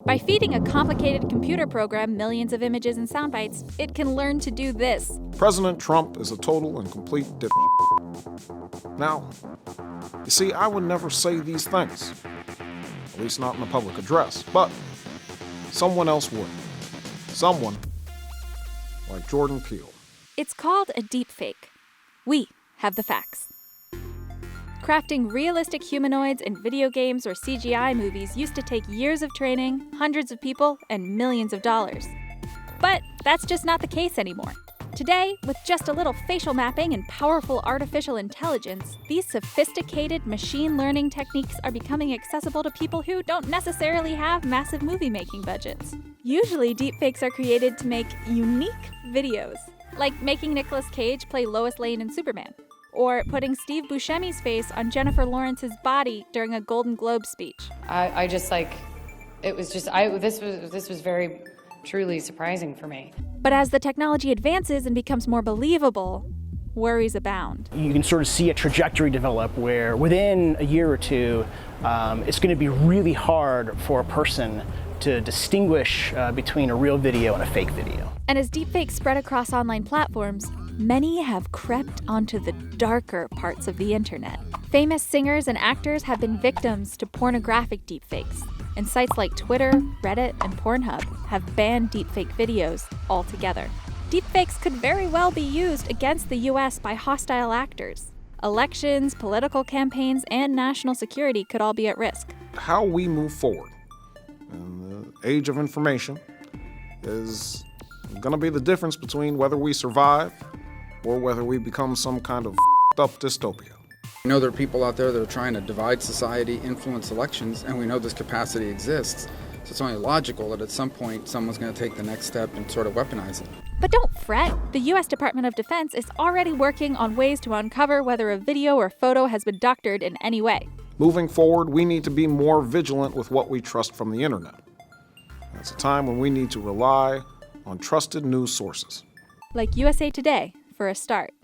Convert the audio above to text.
By feeding a complicated computer program millions of images and sound bites, it can learn to do this. President Trump is a total and complete dip. Now, you see, I would never say these things, at least not in a public address, but someone else would. Someone like Jordan Peele. It's called a deepfake. We have the facts. Crafting realistic humanoids in video games or CGI movies used to take years of training, hundreds of people, and millions of dollars. But that's just not the case anymore. Today, with just a little facial mapping and powerful artificial intelligence, these sophisticated machine learning techniques are becoming accessible to people who don't necessarily have massive movie-making budgets. Usually, deepfakes are created to make unique videos, like making Nicolas Cage play Lois Lane in Superman, or putting Steve Buscemi's face on Jennifer Lawrence's body during a Golden Globe speech. This was very truly surprising for me. But as the technology advances and becomes more believable, worries abound. You can sort of see a trajectory develop where within a year or two, it's going to be really hard for a person to distinguish between a real video and a fake video. And as deepfakes spread across online platforms, many have crept onto the darker parts of the internet. Famous singers and actors have been victims to pornographic deepfakes, and sites like Twitter, Reddit, and Pornhub have banned deepfake videos altogether. Deepfakes could very well be used against the US by hostile actors. Elections, political campaigns, and national security could all be at risk. How we move forward in the age of information is going to be the difference between whether we survive or whether we become some kind of up dystopia. We know there are people out there that are trying to divide society, influence elections, and we know this capacity exists. So it's only logical that at some point someone's going to take the next step and sort of weaponize it. But don't fret. The U.S. Department of Defense is already working on ways to uncover whether a video or photo has been doctored in any way. Moving forward, we need to be more vigilant with what we trust from the internet. It's a time when we need to rely on trusted news sources. Like USA Today, for a start.